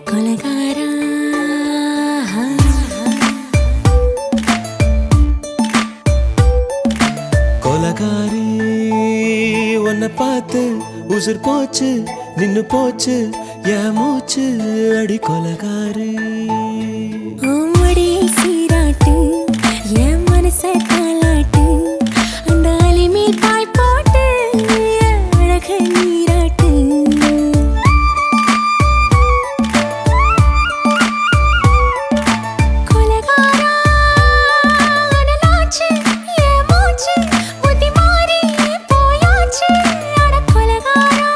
கொலகாரா கொலகாரி உன்னை பார்த்து உசுர் போச்சு நின்னு போச்சு என் மூச்சு அடி கொலகாரி ஓமடியை சீராட்டு என் மனசை தாளாட்டு அந்த அலிமேல் பாய் போட்டு அழக நீராட்டு கொலகாரா அனலாச்சு என் மூச்சு புத்தி மாறி போயாச்சு அட கொலகாரா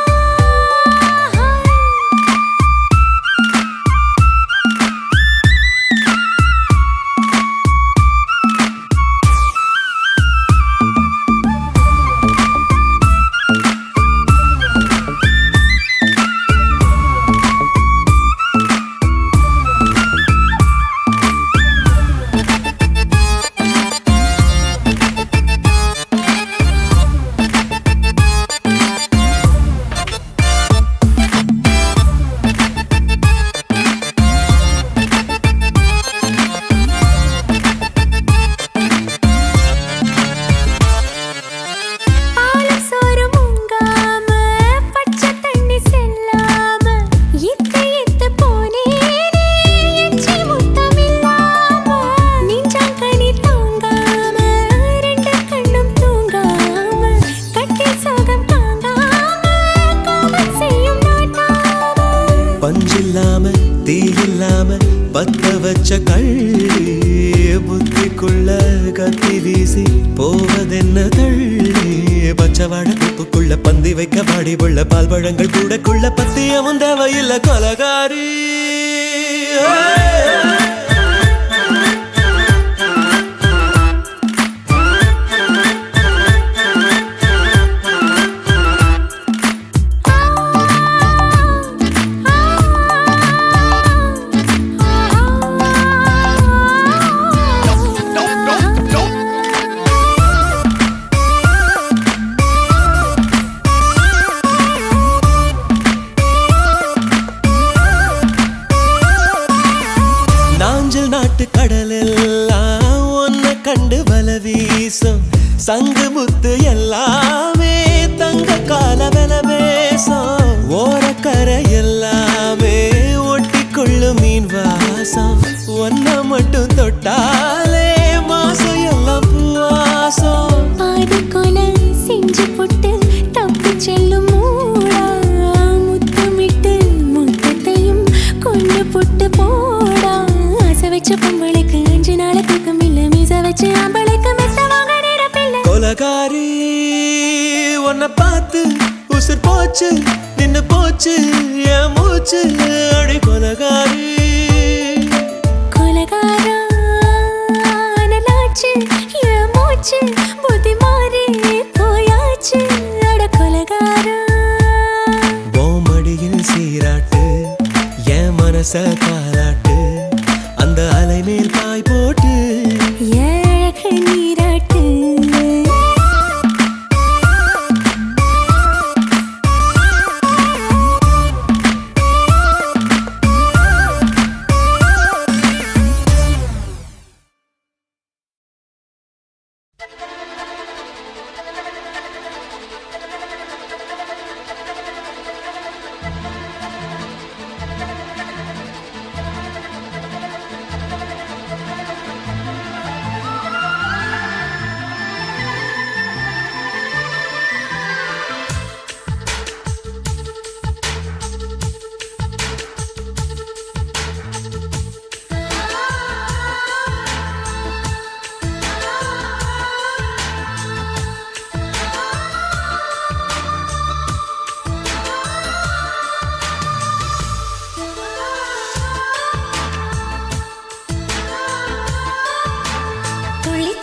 பஞ்சில்லாம தீயில்லாம பத்த வச்ச கள்ளி புத்திக்குள்ள கத்தி வீசி போவதென்ன தள்ளி பச்சவாட குப்புக்குள்ள பந்தி வைக்க பாடி உள்ள பால் பழங்கள் கூடக்குள்ள பத்தியமும் தேவையில்லை கொலகாரி நாட்டு கடலெல்லாம் ஒன்ன கண்டு வல வீசும் சங்கு முத்து எல்லாமே தங்க கால வெல பேசும் ஓரக்கரை எல்லாமே ஒட்டி கொள்ளும் மீன் வாசம் ஒன்ன மட்டும் தொட்டாலே மாசம் எல்லாம் பூவாசம் பாதி கொலை செஞ்சு போட்டு தப்பி செல்லும் மூடா முத்தமிட்டு முத்தத்தையும் கொண்டு போட்டு போடா வச்ச பொம்பளைக்கு 5 நாள் தூக்கம் இல்ல மீச வச்சு ஆம்பளைக்கு மெத்த வாங்க நேரப்பில்லை கொலகாரி உன்னை பார்த்து உசுர் போச்சு நின்னு போச்சு என் மூச்சு அடி கொலகாரி கொலகாரா அனலாச்சு என் மூச்சு புத்தி மாறி போயாச்சு அட கொலகாரா மடியில் சீராட்டு என் மனச தாளாட்டு அந்த அலை மேல் பாய் போட்டு அழக நீராட்டு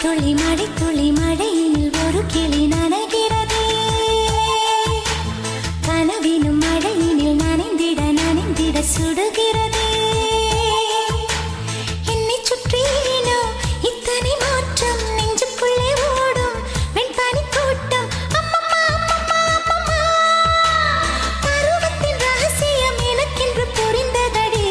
துளி மழை துளி மழையில் ஒரு கிளி நனைகிறதே கனவினும் மழையினில் நனைந்திட சுடுகிறதே என்னை சுற்றினோ இத்தனை மாற்றம் நெஞ்சுக்குள்ளே ஓடும் வெண்பனி கூட்டம் அம்மம்மா அம்மம்மா அம்மம்மா பருவத்தின் ரகசியம் எனக்கென்று புரிந்ததடி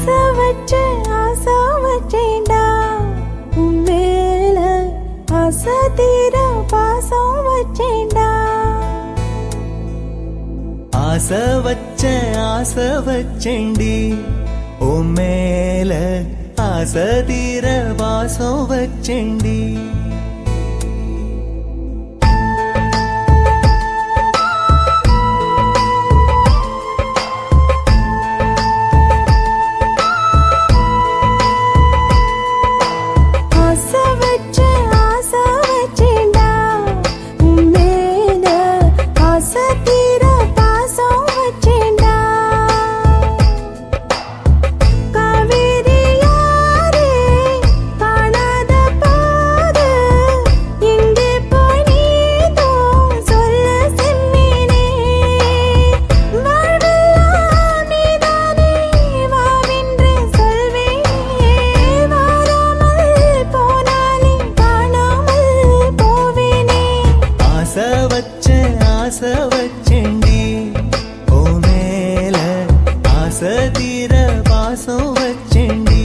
ஆசை வச்சேன்டா உன் மேல ஆசை தீர பாசம் வச்சேன்டா ஆசை வச்சேண்டி உன் மேல ஆசை தீர பாசம் வச்சேண்டி ஆசை வச்சேண்டி உன் மேல ஆசை தீர பாசம் வச்சேண்டி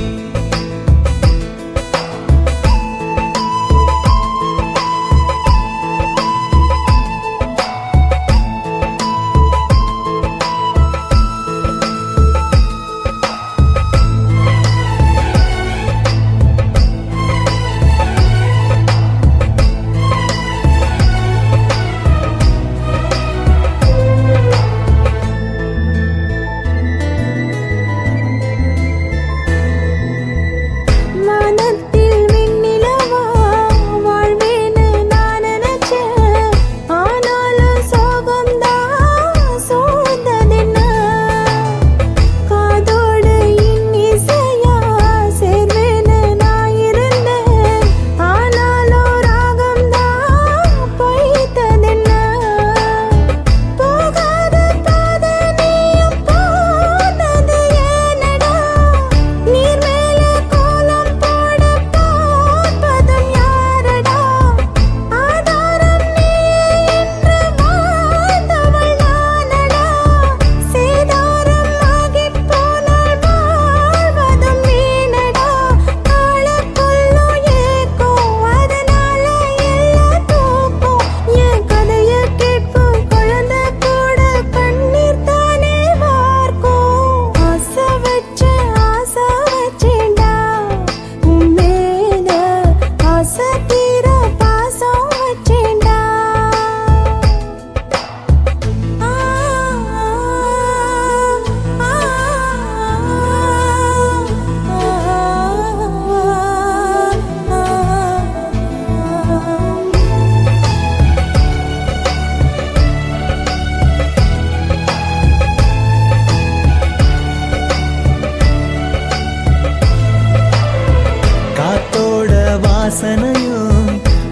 வாசனையும்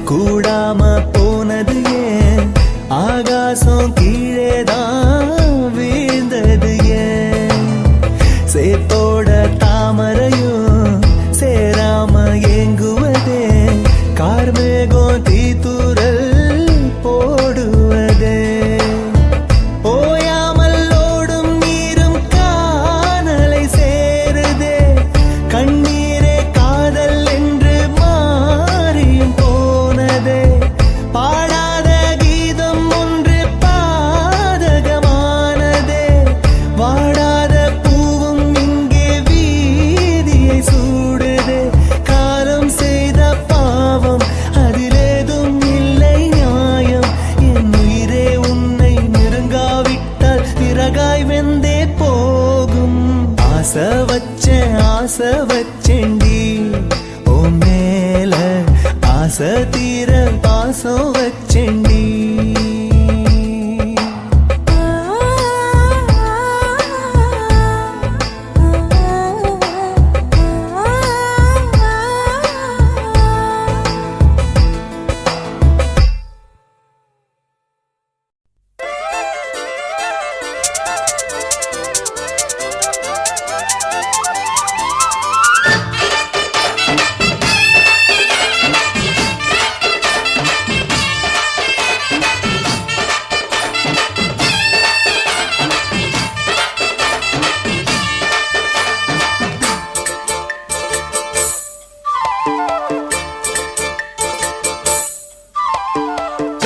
கூடாம போனது ஏன் ஆகாசம் கீழேதான் வீழ்ந்தது ஏன் சேத்தோட தாமரையும் சேராம ஏங்குவதே கார்மேகம் தீத்துரல் போடுவதே ஓயாமல் ஓடும் நீரும் காணலை சேருதே கண்ணீரே காதல் என்று மாறியும் போனதே பாடாத கீதம் ஒன்று பாதகமானதே வாடாத பூவும் இங்கே வீதியை சூடுதே காலம் செய்த பாவம் அதிலேதும் இல்லை நியாயம் என் உயிரே உன்னை நெருங்காவிட்டால் பிறகாய் வெந்தே போகும் ஆசை வச்சேண்டி உன் மேல ஆசை தீர பாசம் வச்சேண்டி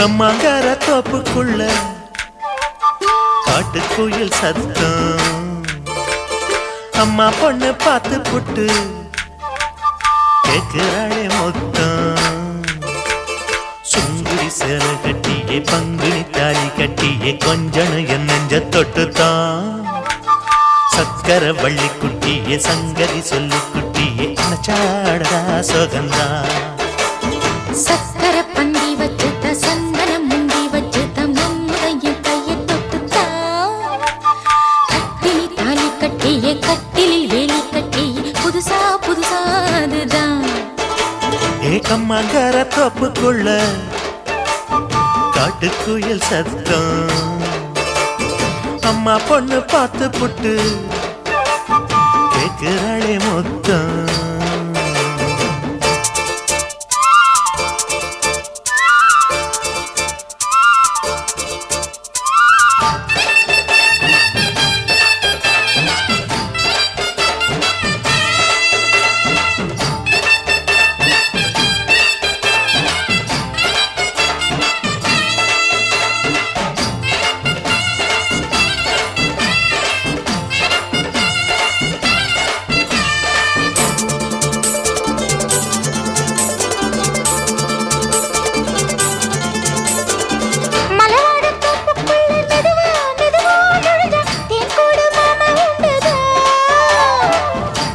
கம்மாங்கார தோப்புக்குள்ள காட்டுக்குயில் சத்தம் அம்மா பொண்ணு பார்த்து புட்டு கேக்குறாளே மொத்தம் சுங்குடி சேலை கட்டியே பங்குனி தாலி கட்டியே கொஞ்சம் என் நெஞ்ச தொட்டுத்தான் சக்கர வள்ளி குட்டியே சங்கதி சொல்லு குட்டியே அனச்சாடா சோகந்தா சக்கர பந்தி வச்சுட்ட சந்தனம் முந்தி வச்சுட்ட மம்முதையும் கையை தொட்டுத்தா கட்டிலி தாலி கட்டியே கட்டிலில் வேலி கட்டியே புதுசா புதுசா அதுதான் ஏகம்மாங்கார தோப்புக்குள்ள காட்டுக்குயில் சத்தம் அம்மா பொண்ணு பார்த்து புட்டு கேக்குறாளே மொத்தம்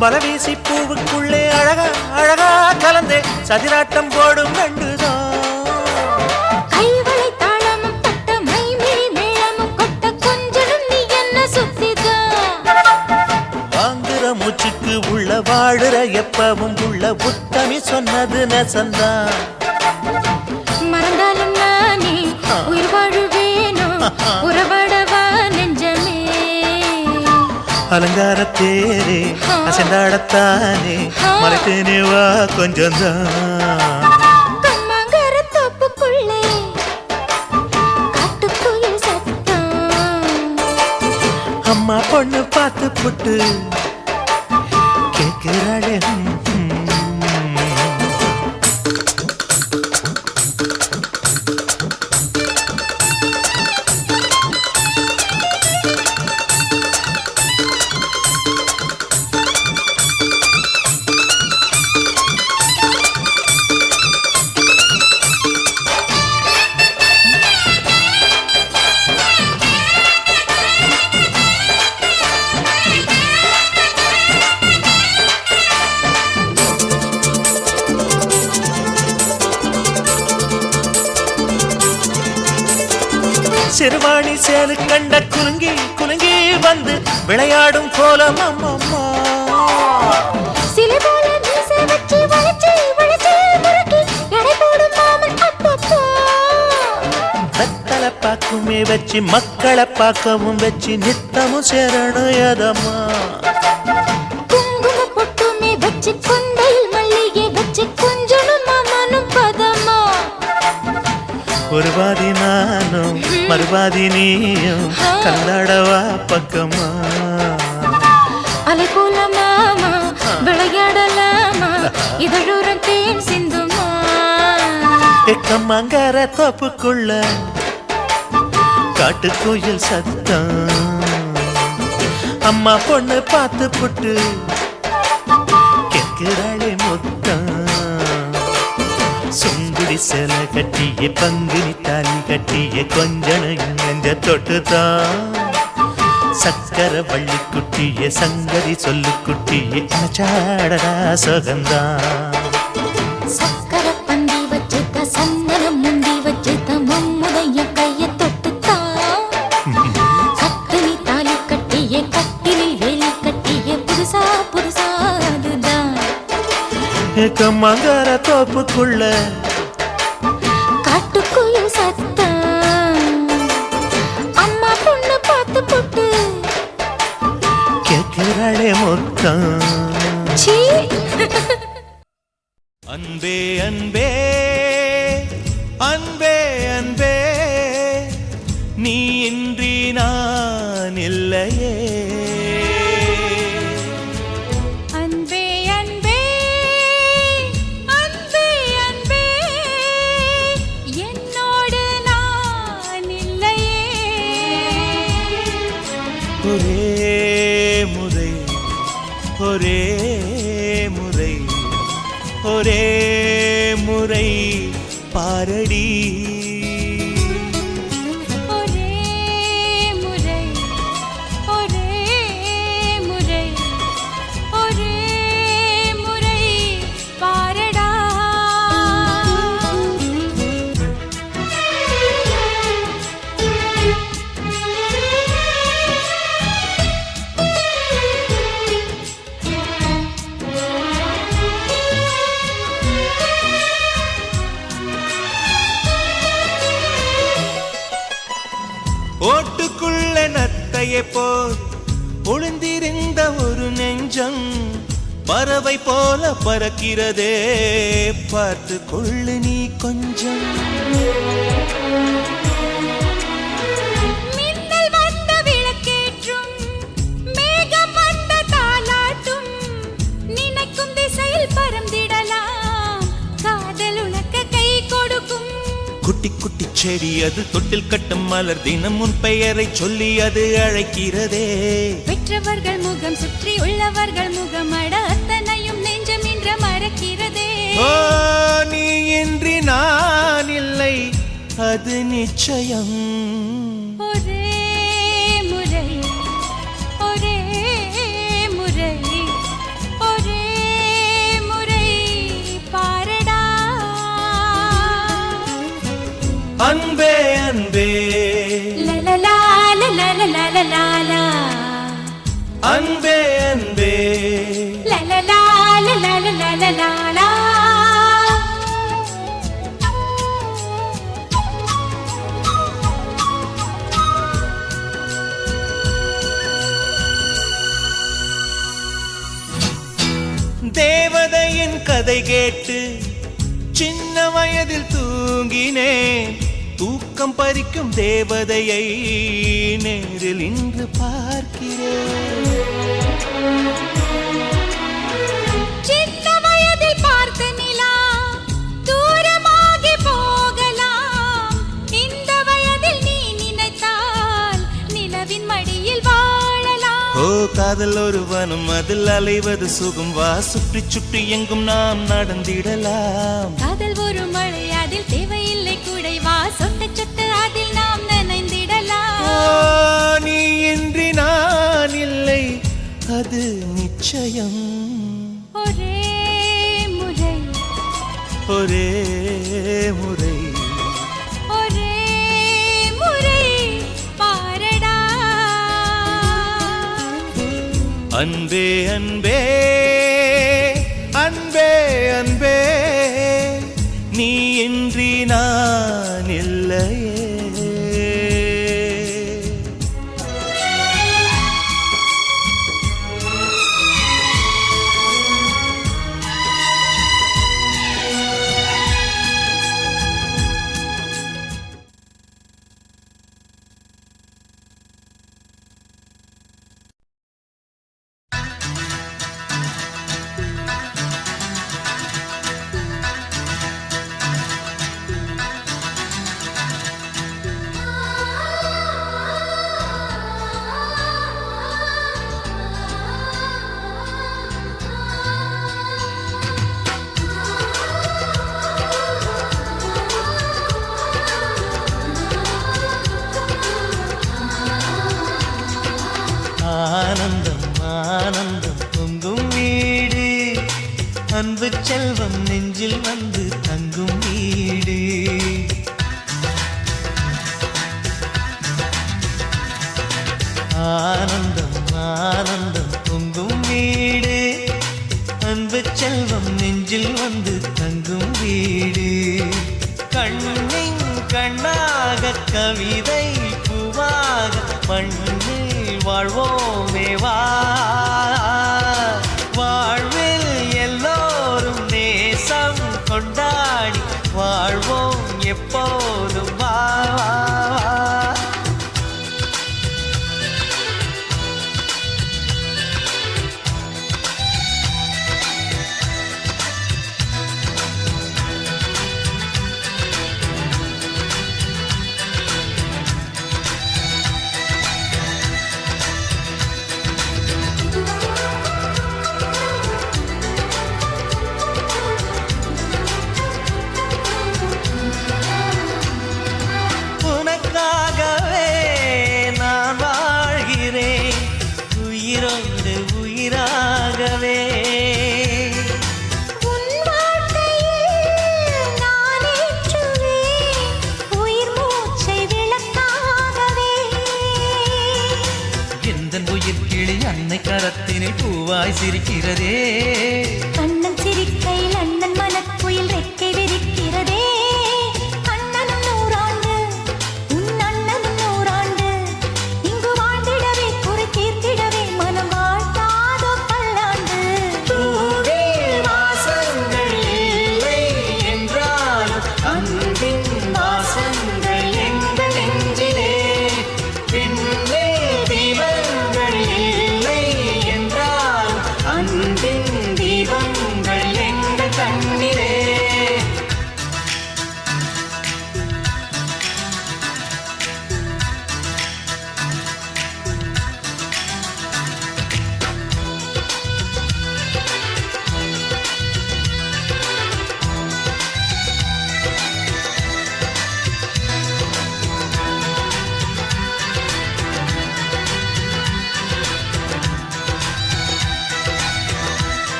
பலவீசி பூவுக்குள்ளே அழகா அழகா கலந்தே சதிராட்டம் போடும் கண்டுதான் கைவளை தாளமும் தட்ட மைமிழி மேளமும் கொட்ட கொஞ்சனும் நீ என்ன சுத்திதான் வாங்குற மூச்சுக்கு உள்ள வாடுற எப்பவும் உள்ள உத்தமி சொன்னது நெசந்தான் மறந்தாலும் நானே உயிர் வாழுவேனோ உறவாடவா நெஞ்சமே அலங்கார தேரே அசைந்தாடத்தானே மறைத்தேனே வா கொஞ்சம்தான் கம்மாங்கார தோப்புக்குள்ளே காட்டுக்குயில் சத்தம் அம்மா பொண்ணு பார்த்து புட்டு கேட்கிறாளே சிறுவாணி சேலு கண்ட குலுங்கி குலுங்கி வந்து விளையாடும் கோலம் அம்மம்மா சிலை போல மீசை வச்சு வளைச்சு வளைச்சு முறுக்கி எடை போடும் மாமன் அப்பப்பா மக்களை பார்க்குமே வச்சு மக்களை பார்க்கவும் வச்சு நித்தமும் சேரணும் எதம்மா குங்கும பொட்டுமே வச்சு கொண்டையில் மல்லிகை வச்சு கொஞ்சனும் மாமனும் பதமா ஒரு பாதி நானும் மறுபாதி நீயும் கல்லாடவா பக்கமா அலை போல மாமா விளையாடலாமா இதழூரம் தேன் சிந்துமா எக்கம்மாங்கார தோப்புக்குள்ள காட்டுக்குயில் சத்தம் அம்மா பொண்ணு பார்த்து புட்டு கேட்கிறாளே மொத்தம் சுங்குடி சேலை கட்டியே பங்குனி தாலி கட்டியே கொஞ்சம் நெஞ்ச தொட்டுதான் சக்கர வள்ளி குட்டியே சங்கதி சொல்லு குட்டியே அனச்சாடடா சோகந்தான் சக்கர பந்தி வச்சுட்ட சந்தனம் முந்தி வச்சுட்ட மம்முதைய கையை தொட்டுத்தான் கட்டிலி தாலி கட்டியே கட்டிலில் வேலி கட்டியே புதுசா புதுசா அதுதான் ஏக்கம்மாங்கார தோப்புக்குள்ள காட்டுக்குயில் சத்தம் அம்மா பொண்ணு பார்த்து போட்டு கேட்கிறாளே மொத்தம் சீ அன்பே அன்பே அன்பே அன்பே நீ இன்றி நான் இல்லையே அன்பே அன்பே அன்பே அன்பே என்னோடு ஒரே முறை பாரடி ஒரே முறை ஒரே முறை ஒரே முறை பாரடா ஓட்டுக்குள்ள நத்தையை போல் ஒளிந்திருந்த ஒரு நெஞ்சம் பறவை போல பறக்கிறதே பார்த்து கொள்ளு நீ கொஞ்சம் மின்னல் வந்த விளக்கேற்றும் மேகம் வந்த தாலாட்டும் நினைக்கும் திசையில் பறந்திடலாம் காதல் உனக்கு கை கொடுக்கும் குட்டி குட்டி செடி அது தொட்டில் கட்டும் மலர் தினம் உன் பெயரை சொல்லி அது அழைக்கிறதே பெற்றவர்கள் முகம் சுற்றி உள்ளவர்கள் முகம் அட அத்தனையும் நெஞ்சம் இன்று மறக்கிறதே ஓ நீ இன்றி நான் இல்லை அது நிச்சயம் ஒரே முறை ஒரே முறை ஒரே முறை பாரடா அன்பே அன்பே லலலா லலலா லலலா அன்பே அன்பே லலலா லலலா லலலா தேவதையின் கதை கேட்டு சின்ன வயதில் தூங்கினேன் தூக்கம் பறிக்கும் தேவதையை நேரில் இன்று பார்க்கிறேன் சின்ன வயதில் பார்த்த நிலா தூரமாகி போகலாம் இந்த வயதில் நீ நினைத்தால் நிலவின் மடியில் வாழலாம் ஓ காதல் ஒரு வனம் அதில் அலைவது சுகம் வா சுற்றி சுற்றி எங்கும் நாம் நடந்திடலாம் காதல் ஒரு மழை அதில் தேவையில்லை குடை வா சொட்ட சொட்ட அதில் நாம் நனைந்திடலாம் ஓ, நீ இன்றி நான் இல்லை அது நிச்சயம் ஒரே முறை ஒரே முறை ஒரே முறை பாரடா அன்பே அன்பே அன்பே அன்பே நீ இன்றி நான் இல்லையே ஆனந்தம் ஆனந்தம் பொங்கும் வீடு அன்பு செல்வம் நெஞ்சில் வந்து தங்கும் வீடு ஆனந்தம் ஆனந்தம் பொங்கும் வீடு அன்பு செல்வம் நெஞ்சில் வந்து தங்கும் வீடு கண்ணின் கண்ணாக கவிதை பூவாக மண்ணில் வாழ்வோமே வா வாழ்வில் எல்லோரும் நேசம் கொண்டாடி வாழ்வோம் எப்போதும் வா முகமாய் சிரிக்கிறதே கண்ணன் சிரிக்கையில் அண்ணன் மனக்குயில் ரெக்கை விரிக்கிறதே அண்ணனும் நூறாண்டு உன் அண்ணனும் நூறாண்டு இங்கு வாழ்ந்திடவே குறை தீர்த்திடவே மனம் வாழ்த்தாதோ பல்லாண்டு பூவில் வாசங்கள் இல்லை என்றாலும் அன்பின் வாசங்கள் எங்கள் நெஞ்சிலே பின்னே தீபங்கள் இல்லை என்றாலும் அன்பின் தீபங்கள் எங்கள் கண்ணிலே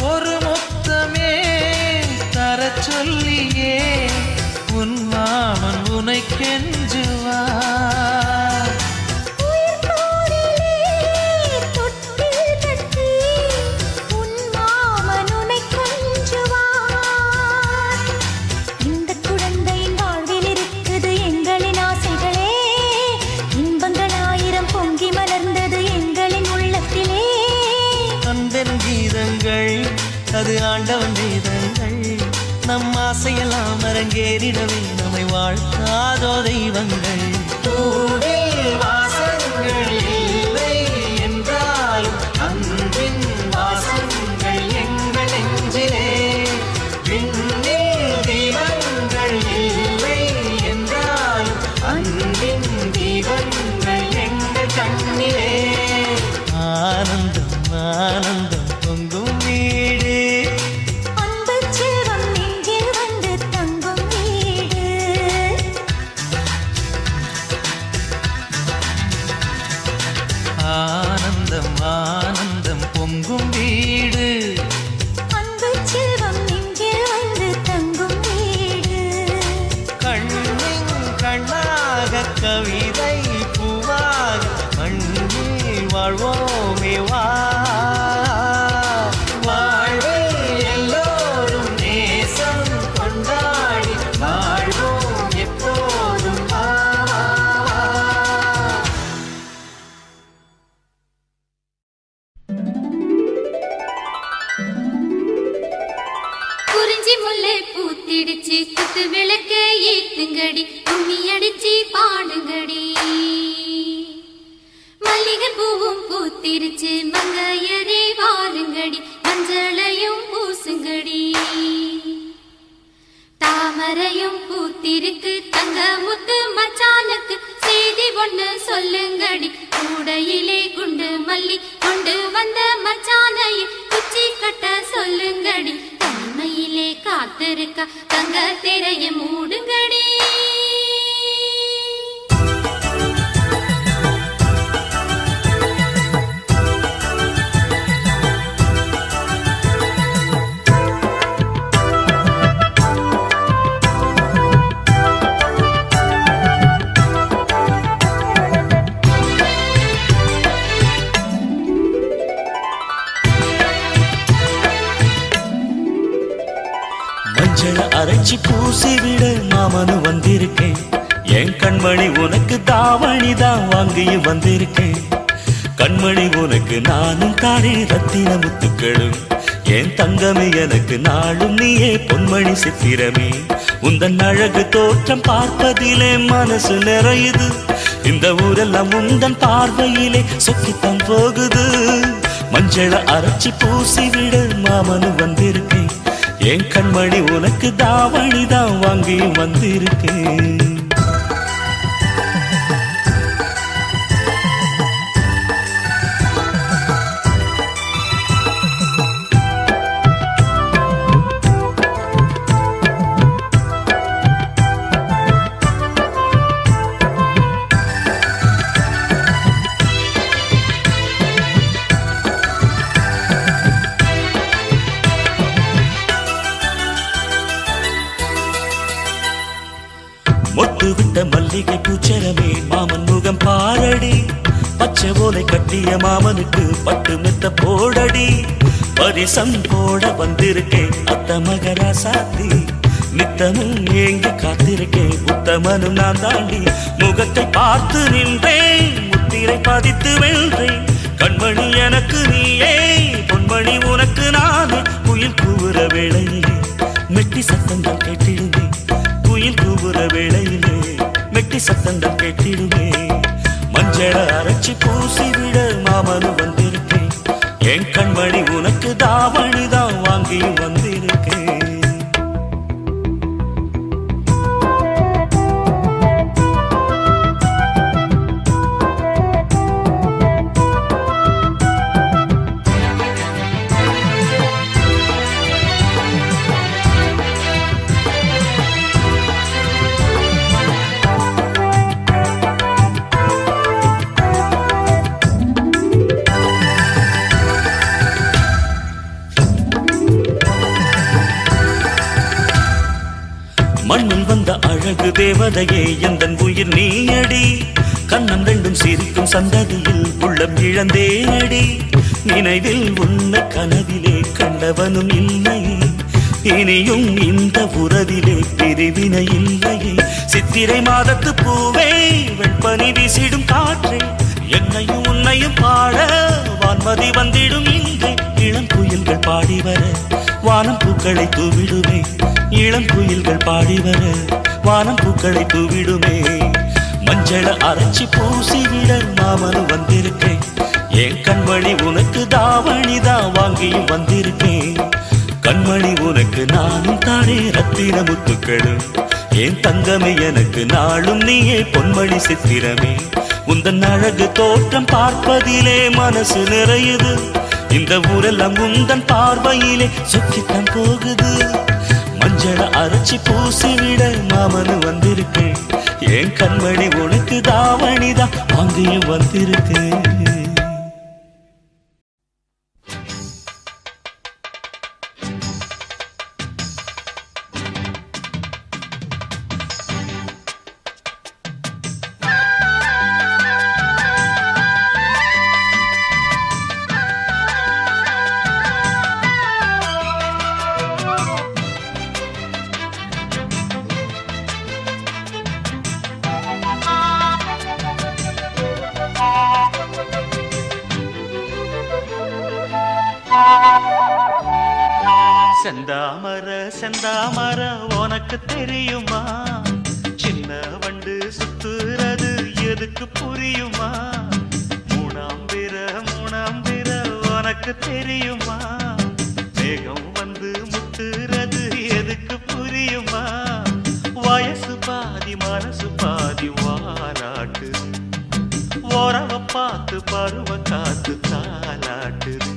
ஒரு முத்தமே தரச் சொல்லியே உன் மாமன் உனை கெஞ்சுவார் உயிர் போரிலே தொட்டில் கட்டி உன் மாமன் உன்னை கொஞ்சுவார் இந்த குழந்தையின் வாழ்வில் இருக்குது எங்களின் ஆசைகளே இன்பங்கள் ஆயிரம் பொங்கி மலர்ந்தது எங்களின் உள்ளத்திலே அன்பென் கீதங்கள் அது ஆண்டவன் வேதங்கள் நம் ஆசையெல்லாம் அரங்கேறிடவே நம்மை வாழ்த்தாதோ தெய்வங்கள் பூவில் வாசங்கள் இல்லை என்றாலும் அன்பின் வாசங்கள் எங்கள் நெஞ்சிலே விண்ணில் தீபங்கள் இல்லை என்றாலும் அன்பின் தீபங்கள் எங்கள் கண்ணிலே ஆனந்தம் ஆனந்தம் பொங்கும் வீடு அன்பு செல்வம் நெஞ்சில் வந்து தங்கும் வீடு ஆனந்தம் ஆனந்தம் பொங்கும் வீடு அன்பு செல்வம் நெஞ்சில் வந்து தங்கும் வீடு கண்ணின் கண்ணாக கவிதை பூவாக மண்ணில் வாழ்வோமே வா வாழ்வில் எல்லோரும் நேசம் கொண்டாடி வாழ்வோம் எப்போதும் வா, வா, வா. குறிஞ்சி முல்லை பூத்திடுச்சு குத்து விளக்க ஏத்துங்கடி கும்மி அடிச்சு பாடுங்கடி மல்லிகை பூவும் பூத்திருச்சு மங்கையரே வாருங்கடி மஞ்சளையும் பூசுங்கடி தாமரையும் பூத்திருக்கு தங்க முத்து மச்சானுக்கு செய்தி ஒண்ணு சொல்லுங்கடி கூடையிலே குண்டு மல்லி கொண்டு வந்த மச்சானையை குச்சி கட்ட சொல்லுங்கடி தனிமையிலே காத்திருக்க தங்க திரைய மூடுங்கடி மஞ்சள அரைச்சி பூசிவிட மாமனு வந்திருக்கேன் என் கண்மணி உனக்கு தாவணி தான் வாங்கியும் வந்திருக்கேன் கண்மணி உனக்கு நானும் தானே ரத்தின முத்துக்களும் என் தங்கமே எனக்கு நாளும் நீயே பொன்மணி சித்திரமே உந்தன் அழகு தோற்றம் பார்ப்பதிலே மனசு நிறையுது இந்த ஊரெல்லாம் உந்தன் பார்வையிலே சொக்கித்தான் போகுது மஞ்சள அரைச்சி பூசிவிட மாமனு வந்திருக்கேன் என் கண்மணி உனக்கு தாவணி தான் வாங்கியும் வந்திருக்கேன் மொட்டு விட்ட மல்லிகை பூச்சரமே மாமன் முகம் பாரடி பச்சை ஓலை கட்டிய மாமனுக்கு பட்டு மெத்த போடடி பரிசம் போட வந்திருக்கேன் அத்த மகராசாத்தி நித்தமும் ஏங்கி காத்திருக்கேன் உத்தமனும் நான் தாண்டி முகத்தை பார்த்து நின்றேன் முத்திரை பதித்து வென்றேன் கண்மணி எனக்கு நீயே பொன்மணி உனக்கு நானே குயில் கூவுற வேளையிலே மெட்டி சத்தங்கள் கேட்டிடுமே குயில் கூவுற வேளையிலே மெட்டி சத்தங்கள் கேட்டிடுமே மஞ்சள அரைச்சி பூசி விட மாமனு வந்திருக்கேன் என் கண்மணி உனக்கு தாவணிதான் வாங்கியும் வந்திருக்கேன் மண்ணில் வந்த அழகு தேவதையே எந்தன் உயிர் நீயடி கண்ணம் ரெண்டும் சிரிக்கும் சந்ததியில் உள்ளம் இழந்தேனடி நினைவில் உன்னை கனவிலே கண்டவனும் இல்லையே இனியும் இந்த உறவிலே பிரிவினை இல்லையே சித்திரை மாதத்து பூவே வெண்பனி வீசிடும் காற்றே என்னையும் உன்னையும் பாட வான்மதி வந்திடும் இங்கே இளம் குயில்கள் பாடி வர வானம் பூக்களை தூவிடுமே இளம் குயில்கள் பாடி வர வானம் பூக்களை தூவிடுமே மஞ்சள அரைச்சி பூசி விட மாமனு வந்திருக்கேன் என் கண்மணி உனக்கு தாவணிதான் வாங்கியும் வந்திருக்கேன் கண்மணி உனக்கு நானும் தானே ரத்தின முத்துக்களும் என் தங்கமே எனக்கு நாளும் நீயே பொன்மணி சித்திரமே உந்தன் அழகு தோற்றம் பார்ப்பதிலே மனசு நிறையுது இந்த ஊரெல்லாம் உந்தன் பார்வையிலே சுக்கித்தான் போகுது மஞ்சள அரைச்சி பூசி விட மாமனு வந்திருக்கேன் என் கண்மணி உனக்கு தாவணிதான் வாங்கியும் வந்திருக்கேன் செந்தாமர செந்தாமர உனக்கு தெரியுமா சின்ன வண்டு சுத்துறது எதுக்கு புரியுமா மூணாம் பிற உனக்கு தெரியுமா மேகம் வந்து முத்துறது எதுக்கு புரியுமா வயசு பாதி மனசு பாதி வாராட்டு உறவ பார்த்து பருவ காத்து தாலாட்டுது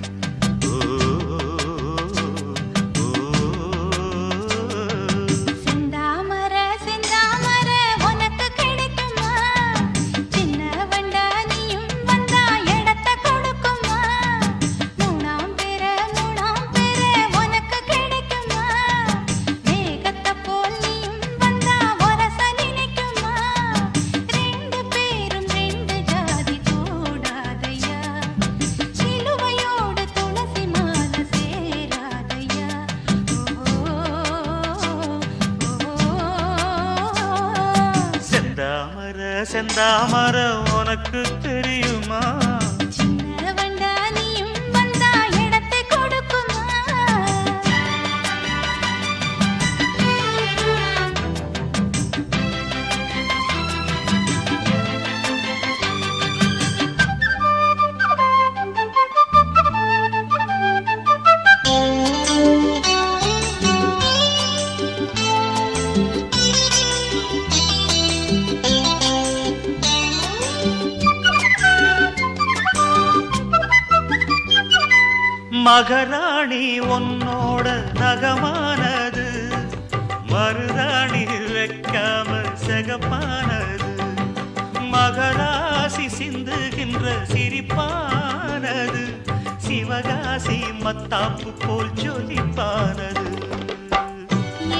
செந்தாமர உனக்கு தெரியுமா சின்ன வண்டா நீயும் வந்தா இடத்தை கொடுக்குமா மகராணி உன்னோட நகமானது மருதாணி வைக்காம செகப்பானது மகராசி சிந்துகின்ற சிரிப்பானது சிவகாசி மத்தாப்பு போல் ஜொலிப்பானது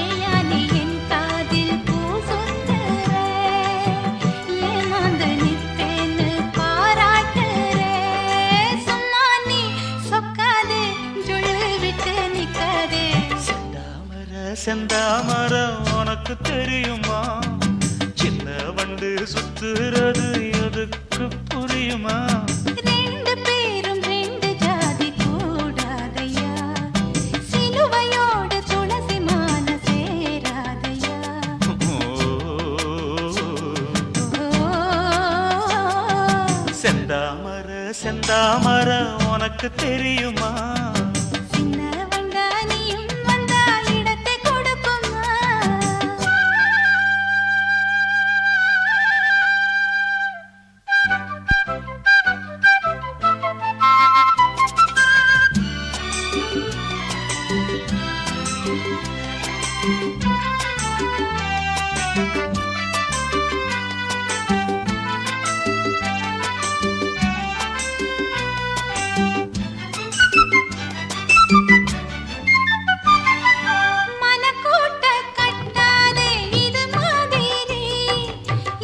ஏயானே என் காதில் பூ சொன்ன உனக்கு தெரியுமா? சின்ன வண்டு சுத்துறது எதுக்கு புரியுமா? ரெண்டு பேரும் ரெண்டு ஜாதி கூடாதையா, சிலுவையோடு துளசி மால சேராதையா. செந்தாமர செந்தாமர உனக்கு தெரியுமா? சின்ன வண்டா நீயும் வந்தா இடத்தை கொடுக்குமா? மனக்கூட்ட கட்டாதே இது மாதிரி,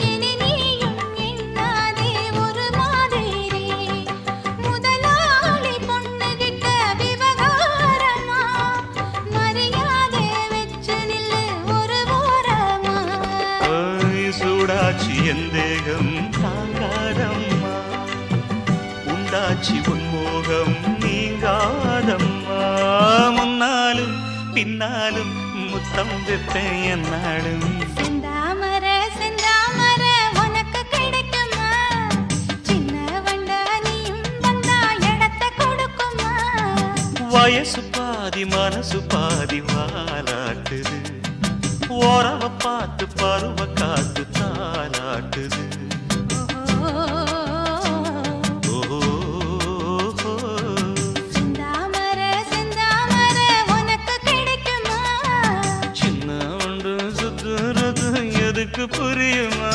இனி நீயும் எண்ணாதே ஒரு மாதிரி. முதலாளி பொண்ணுகிட்ட விவகாரமா, மரியாதை வச்சு நில்லு ஒரு ஓரமா. சூடாச்சி என் தேகம் தாங்காதம்மா, உண்டாச்சி உன்மோகம் நீங்காதம்மா. முன்னாலும் பின்னாலும் முத்தம் வைப்பேன் என்னாலும். செந்தாமர செந்தாமர உனக்கு கிடைக்குமா? சின்ன வண்டா நீயும் வந்தா இடத்தை கொடுக்குமா? வயசு பாதி மனசு பாதி வாலாட்டுது, ஓரவ பார்த்து பருவ காத்து தாலாட்டுது. ஓஹோ செந்தாமர செந்தாமர உனக்கு கிடைக்குமா? சின்ன ஒன்று சுத்துறது எதுக்கு புரியுமா?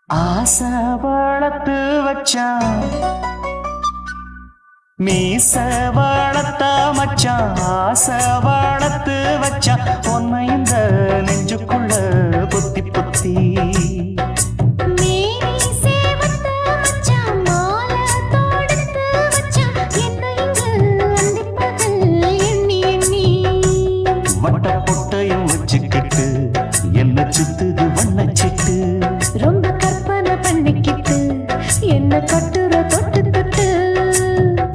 ஆசை வளர்த்து வச்சான் மீச வளர்த்த மச்சான் ஆசை வளர்த்து வச்சான் உன்னை இந்த நெஞ்சுக்குள்ள பொத்தி பொத்தி மேனி சேவத்த மச்சான் மாலை தொடுத்து வச்சான் என்னை இங்கு அந்திப்பகல் எண்ணி எண்ணி வட்ட பொட்டையும் வச்சுக்கிட்டு என்ன சுத்துது வண்ணச்சிட்டு ரொம்ப கற்பனை பண்ணிக்கிட்டு என்ன கட்டுற தொட்டு தொட்டு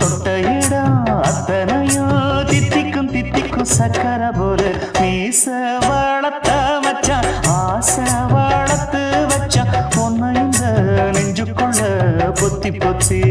தொட்ட இடம் அத்தனையும் தித்திக்கும் தித்திக்கும் சக்கர போல மீச வளர்த்த மச்சான் ஆசை வளர்த்து வச்சான் பொண்ணு இந்த நெஞ்சுக்குள்ள பொத்தி பொத்தி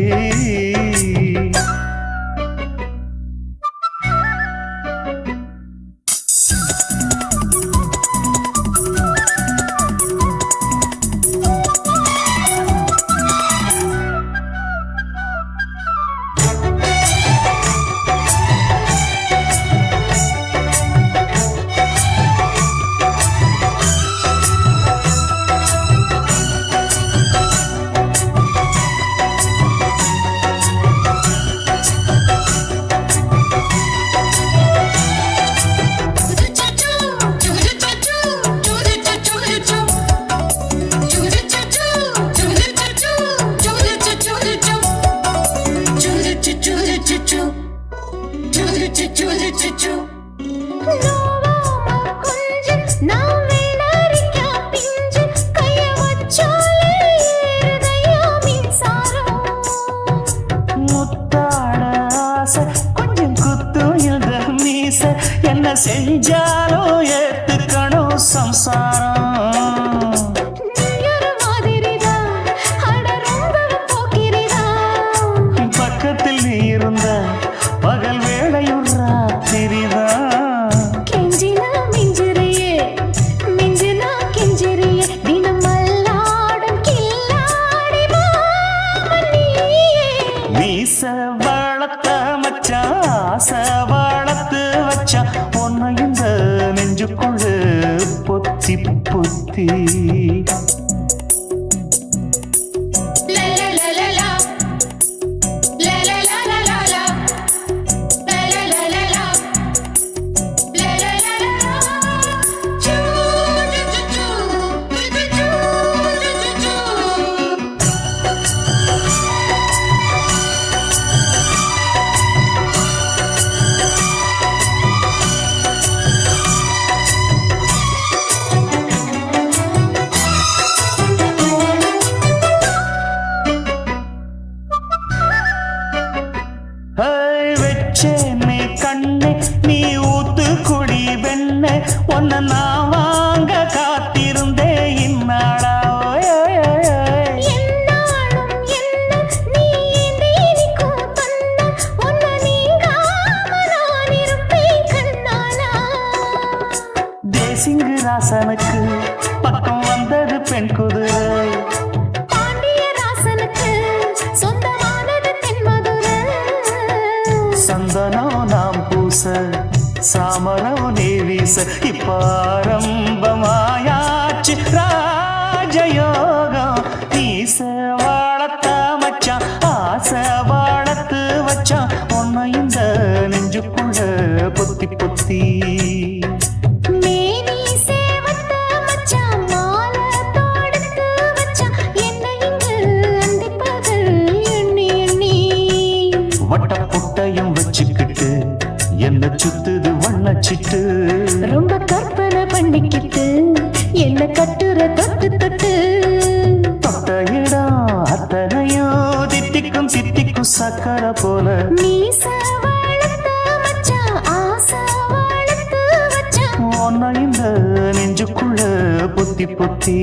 என்ன செஞ்சாலும் ஏத்துக்கணும் சம்சாரம் பக்கத்தில் நீ இருந்த பகல் வேளையும் ராத்திரிதான் கெஞ்சினா மிஞ்சிறியே மிஞ்சினா கெஞ்சிறியே தினம் மல்லாடும் கில்லாடி மாமணியே மீச வளர்த்த மச்சான் ஆசை வளர்த்து வச்சான் பொண்ணு இந்த நெஞ்சுக்குள்ள பொத்தி பொத்தி வச்சேனே கண்ணே நீ ஊத்து குடி வெண்ணே உன்னை நான் வாங்க காத்திருந்தே இந்நாளா என்னாலும் என்ன நீ நீனிக்கும் தந்த உன்னை நீங்காம நான் இருப்பேன் கண்ணாலா தேசிங்கு ராசனுக்கு பக்கம் வந்தது பெண் குதிரை பாண்டியராசனுக்கு சொந்தமானது தென்மதுரை சந்தனம் நாம் பூச சாமரம் நீ வீச இப்ப ஆரம்பமாயாச்சு ராஜயோகம் நீச வளர்த்த மச்சான் ஆசை வளர்த்து வச்சான் உன்னை இந்த நெஞ்சுக்குள்ள பொத்தி பொத்தி மேனி சேவத்த மச்சான் மாலை தொடுத்து வச்சான் என்னை இங்கு அந்திப்பகல் எண்ணி எண்ணி வட்ட புட்டையும் வச்சுக்கிட்டு என்ன சுத்துது வண்ணச்சிட்டு ரொம்ப கற்பனை பண்ணிக்கிட்டு என்ன கட்டுற தொட்டு தொட்டு தொட்ட இடம் அத்தனையும் தித்திக்கும் தித்திக்கும் சக்கர போல மீச வளர்த்த மச்சான் ஆசை வளர்த்து வச்சான் உன்னை இந்த நெஞ்சுக்குள்ள பொத்தி பொத்தி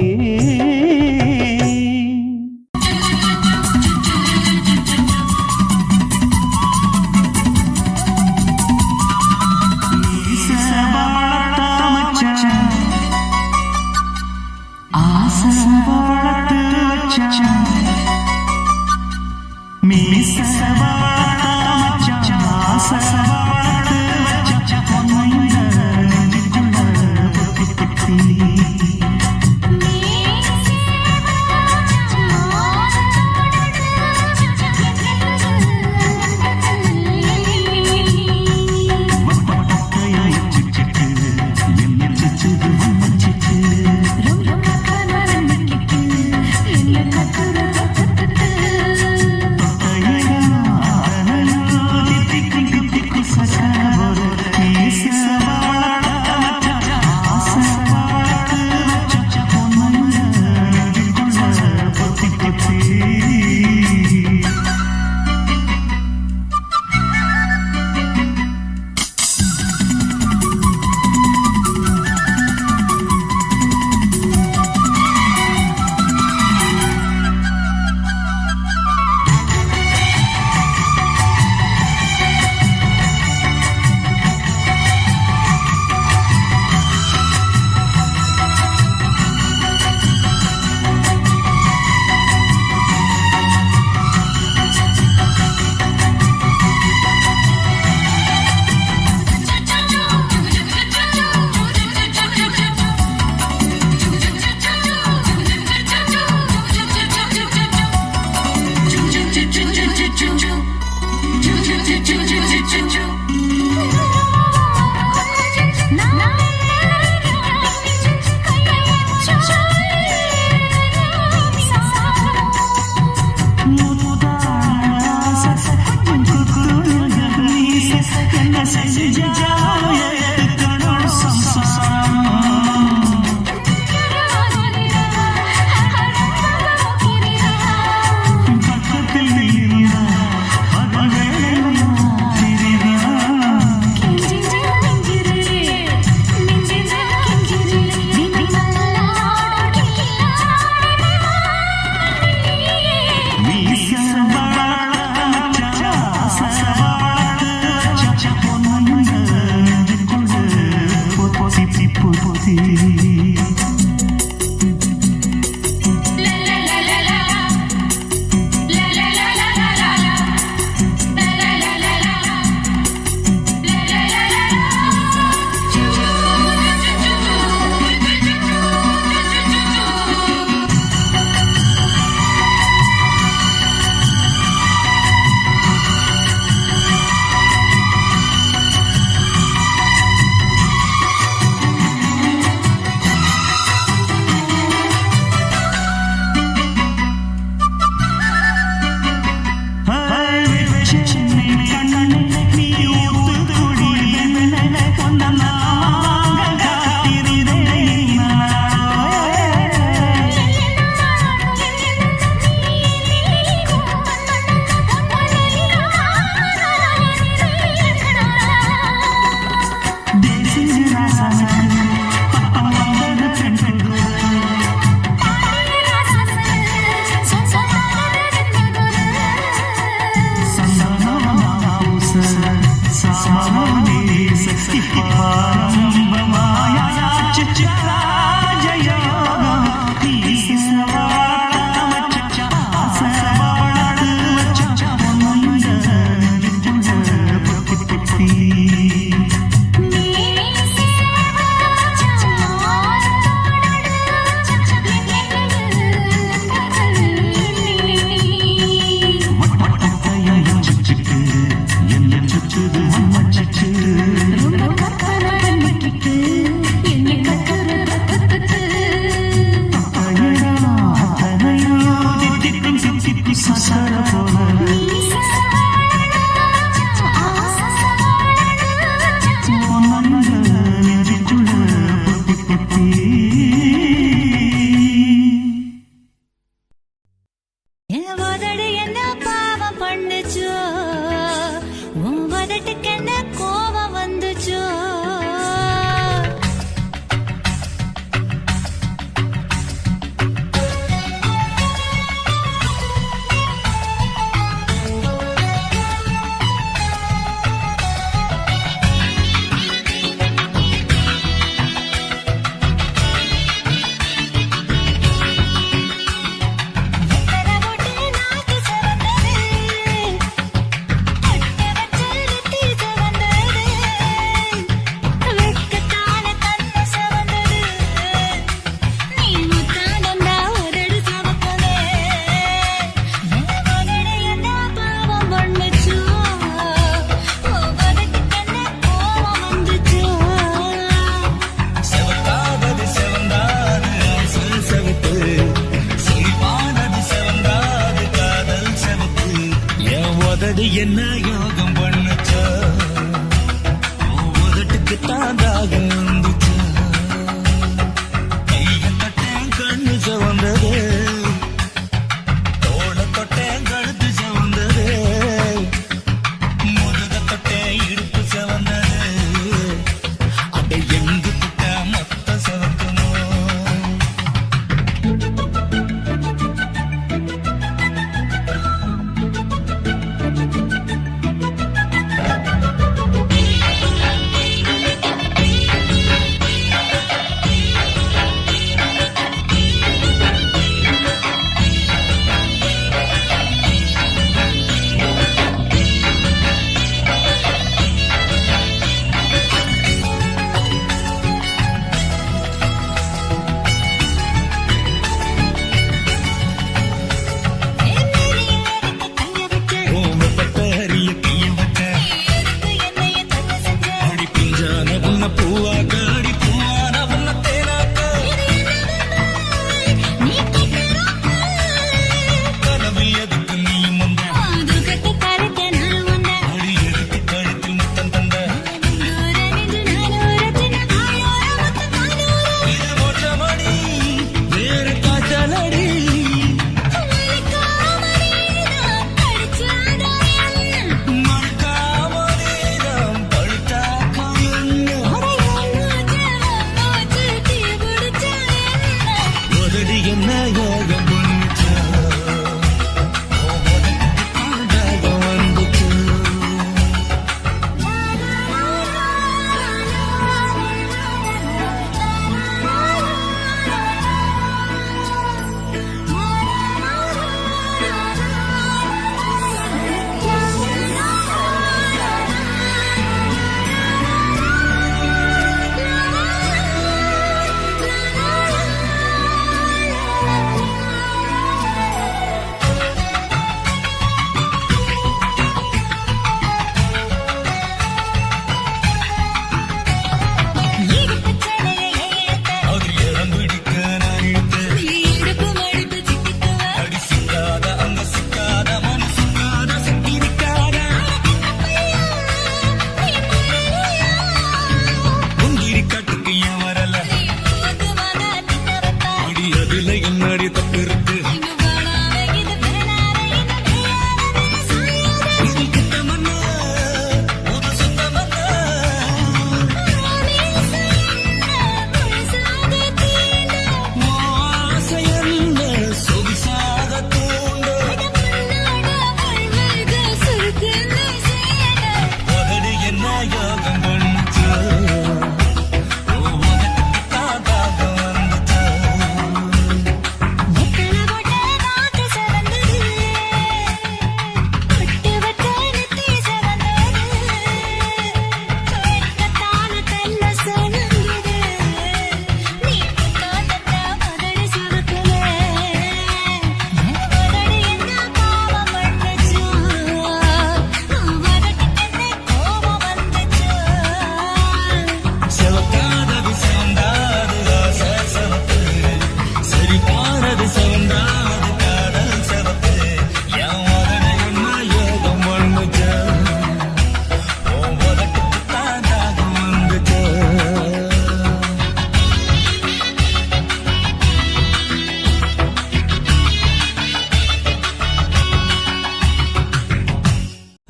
உதடு என்ன யோகம் பண்ணுச்சா உதட்டுக்கு தான் தாகம் வந்துச்சா கைய தொட்டேன் கண்ணு சவந்தது தோள தொட்டேன் கழுத்து சவந்தது முதுக தொட்டேன் இடுப்பு சவந்தது அதை எங்கு தொட்ட மொத்த சவக்குமோ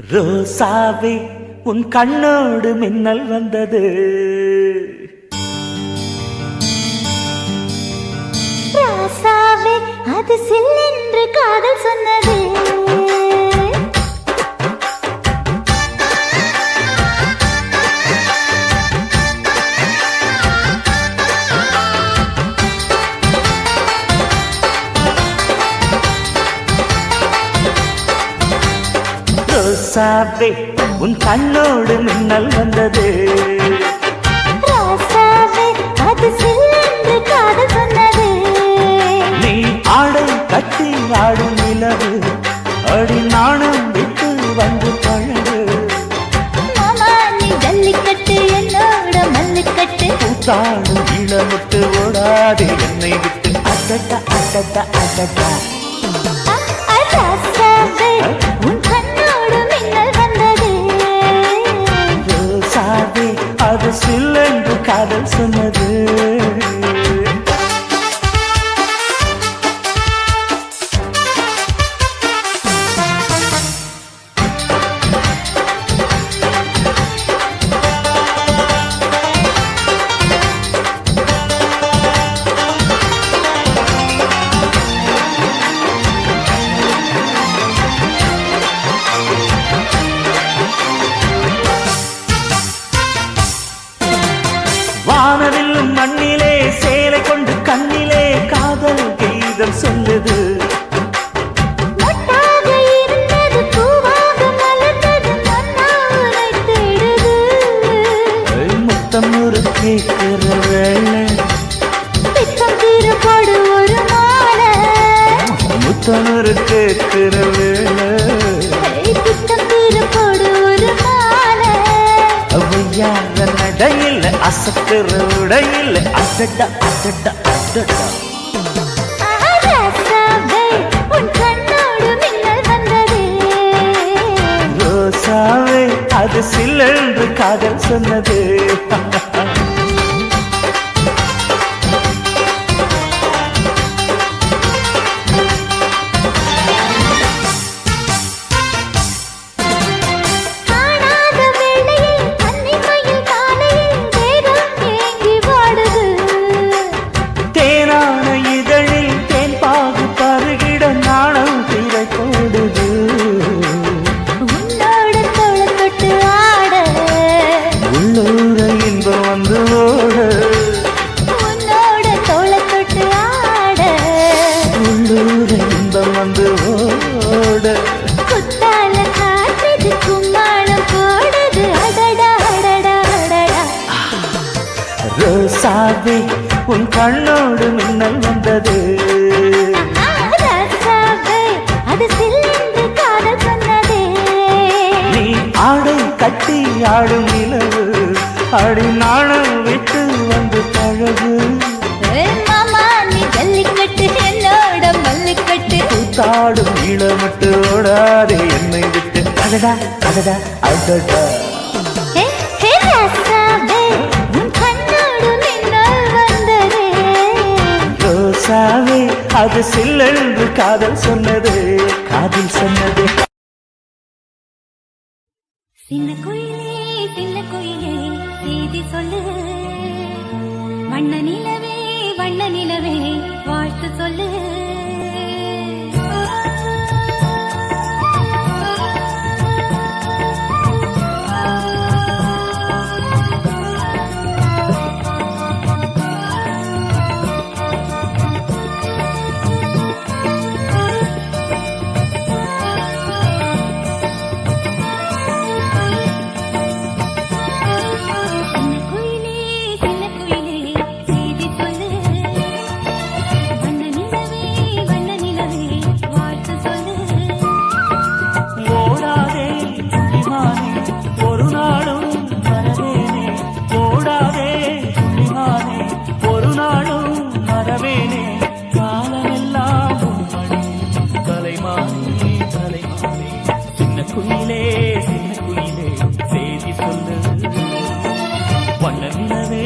ரோசாவே உன் கண்ணோடு மின்னல் வந்தது ராசாவே அது சில்லென்று காதல் சொன்னது ரோசாவே உன் கண்ணோடு மின்னல் வந்தது ராசாவே அது சில்லென்று காதல் சொன்னது நீ ஆடை கட்டி ஆடும் நிலவு அடி நாணம் விட்டு வந்து பழகு மாமா நீ ஜல்லிக்கட்டு என்னோட மல்லுக்கட்டு கூத்தாடும் இளமுட்டு ஓடாதே என்னை விட்டு அடடா அடடா அடடா ராசாவே உன் கண்ணோடு சில்லென்று காதல் சொன்னது. வானவில்லும் மண்ணிலே சேலை கொண்டு கண்ணிலே காதல் கீதம் சொல்லுது. மொட்டாக இருந்தது பூவாக மலர்ந்தது மன்னாரை தேடுது. முத்தம் ஒரு கேட்கிற வேளை பித்தம் தீரப்படு ஒரு மாலை. முத்தம் ஒரு கேட்கிற வேளை பித்தம் தீரப்படு ஒரு மாலை. அவையார நடையில் அசத்துற உடையில் அடடா அடடா அடடா. ராசாவே உன் கண்ணோடு மின்னல் வந்தது. ரோசாவே அது சில்லென்று காதல் சொன்னது. காணாத வேளையில் கன்னிமையில் காலையில் தேகம் ஏங்கி வாடுது. தேனான இதழில் தேன் பாகு பருகிட நாணம் திரை போடுது. உன்னோடு தோளத் தொட்டு ஆட. உள்ளூர இன்பம் வந்து ஓட. உன்னோடு தோளத் தொட்டு ஆட. உள்ளூர இன்பம் வந்து ஓட. குத்தால காற்றுது கும்மாளம் போடுது. அடடா அடடா அடடா. ரோசாவே உன் கண்ணோடு மின்னல் வந்தது. ராசாவே அது சில்லென்று காதல் சொன்னதே. நீ ஆடை கட்டி ஆடும் நிலவு அடி நாணம் விட்டு வந்து பழகு. மாமா நீ ஜல்லிக்கட்டு என்னோட மல்லிக்கட்டு. கூத்தாடும் இளமட்டு ஓடாதே என்னை விட்டு. அடடா அடடா அடடா. ஹே ஹே ராசாவே உன் கண்ணோடு மின்னல் வந்ததே. ரோசாவே அது சில்லென்று காதல் சொன்னது. காதல் சொன்னது. சின்ன குயிலே செய்தி சொல்லு. வண்ண நிலவே வாழ்த்து சொல்லு. சின்ன குயிலே செய்தி சொல்லு. வண்ண நிலவே வாழ்த்து சொல்லு. ஓடாதே துணிமானே ஒரு நாளும் மறவேனே. ஓடாதே துணிமானே ஒரு நாளும் மறவேனே. காலமெல்லாம் உன்மடி தலைமானே தலைமானே. சின்ன குயிலே செய்தி சொல்லு. வண்ண நிலவே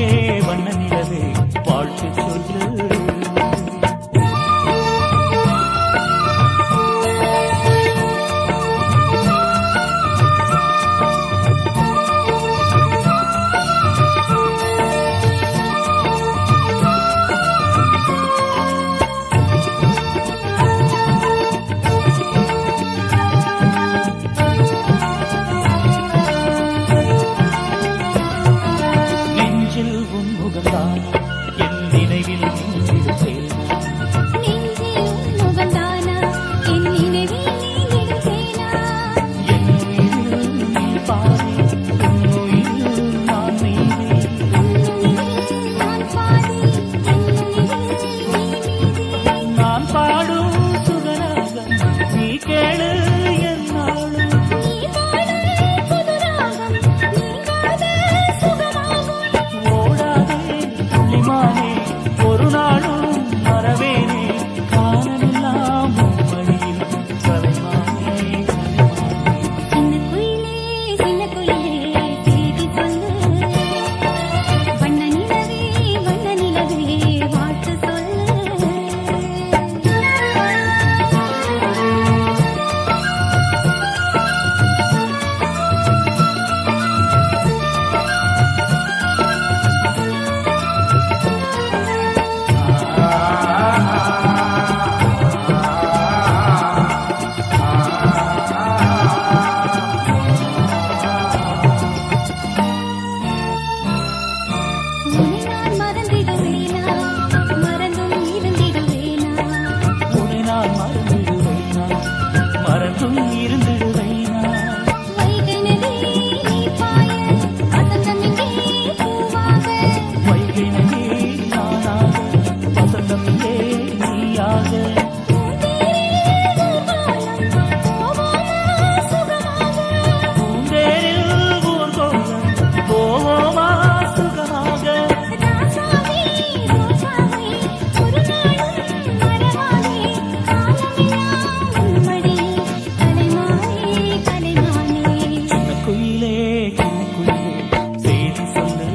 வாழ்த்து சொல்லு. நெஞ்சில் உன் முகம்தான் என் நினைவில் நின்றிடும் சேனா. நெஞ்சில் முகந்தானா என் நினைவில் நீங்கிடும் சேனா. என் உயிரில் நீ பாதி உன் உயிரில் நான் மீதி. உன்னுயிரில் நான் பாதி என்னுயிரில் நீ மீதி. நான் பாடும் சுகராகம் நீ கேளு என்னாலும். நீ பாடும் புதுராகம் நீங்காத சுகமாகும். ஓடாதே துளிமானே ஒரு நாளும் மறவேனே. காலமெல்லாம் உன் வழியில் தலைமானே தலைமானே. சின்ன குயிலே செய்தி சொல்லு. மட்டும் இருந்துடுவைனா வைகை நதி நீ பாய வசந்தமிங்கே பூவாக வைகை நதி நானாக வசந்தமிங்கே நீயாக பூந்தேரில் ஊர்கோலம் போவோமா சுகமாக சின்ன குயிலே சின்ன குயிலே செய்தி சொல்லு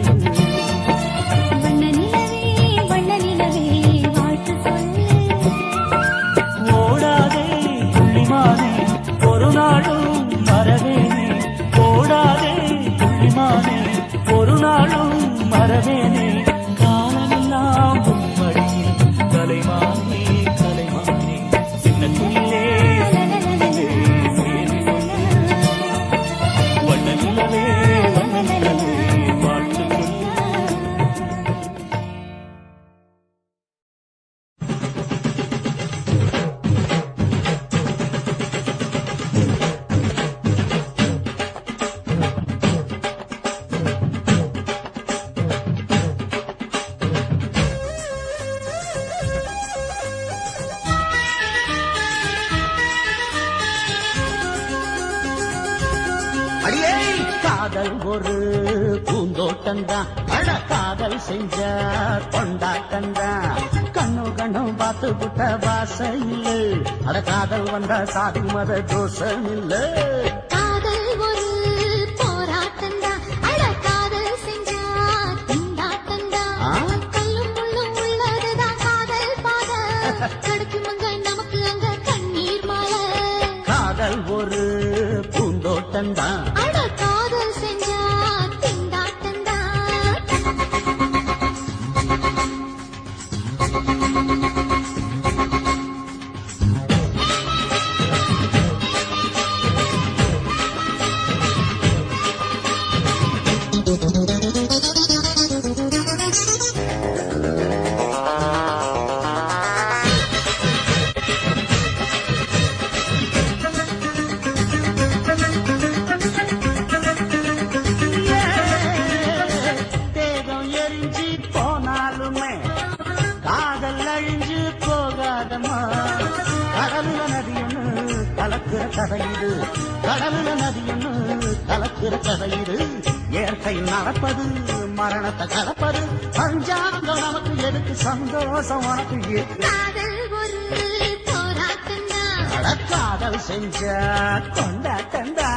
ஓடாதே புள்ளிமானே ஒரு நாளும் மறவேனே ஓடாதே புள்ளிமானே ஒரு நாளும் மறவேனே காலமெல்லாம் உம்மடியில் கலைமானே கலைமானே சின்ன குயிலே சின்ன குயிலே செய்தி சொல்லு வண்ண நிலவே வாழ்த்து சொல்லு அடியே காதல் ஒரு பூந்தோட்டந்தான் அட காதல் செஞ்ச கொண்டாட்டந்தான் கண்ணு கண்ணும் பார்த்து புட்ட வாசம் இல்ல அட காதல் வந்தா சாதி மத தோஷம் இல்ல காதல் ஒரு போராட்டந்தா அட காதல் செஞ்சா திண்டாட்டந்தா கல்லும் முள்ளும் உள்ளதுதான் காதல் பாத கிடைக்கும் அங்க நமக்கு அங்க கண்ணீர் மாலை காதல் ஒரு பூந்தோட்டந்தான் அட காதல் செஞ்சா திண்டாட்டந்தா தேகம் எரிஞ்சு போனாலுமே காதல் அழிஞ்சு போகாதம்மா கடலுல நதி ஒண்ணு கலக்குற கதையுது கடலுல நதி ஒண்ணு கலக்குற கதையுது இயற்கை நடப்பது மரணத்தை கலப்பது பஞ்சாங்கம் நமக்கு எதுக்கு சந்தோஷம் உனக்கு எதுக்கு காதல் ஒரு போராட்டந்தா அட காதல் செஞ்ச கொண்டாட்டந்தா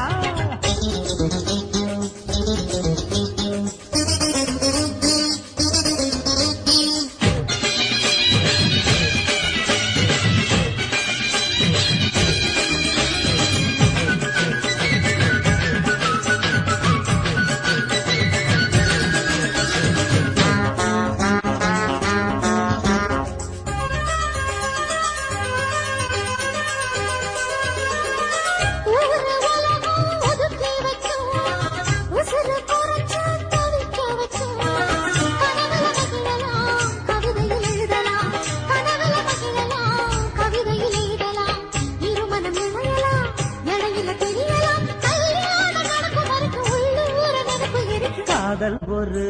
ஊரு உலகம் ஒதுக்கி வைக்கும் உசுர குறைச்சு தவிக்க வைக்கும் கனவுல மகிழலாம் கவிதையில் எழுதலாம் கனவுல மகிழலாம் கவிதையில் எழுதலாம் இருமனம் இணையலாம் இடையில தெரியலாம் கல்யாணம் நடக்கும் வரைக்கும் உள்ளூர நினைப்பு இருக்கு காதல் ஒரு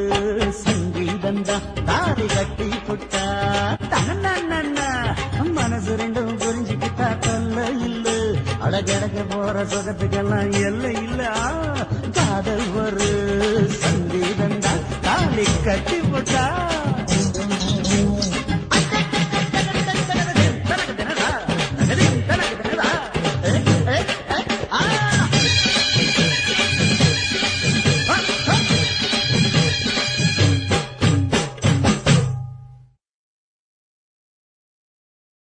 சங்கீதந்தான் தாலி கட்டி புட்டா தன்னா மனசு ரெண்டும் புரிஞ்சுக்கிட்டா தொல்ல இல்ல அடகடக்க போற சுகத்துக்கெல்லாம் எல்லை இல்ல காதல் ஒரு சங்கீதந்தான் தாலி கட்டி புட்டா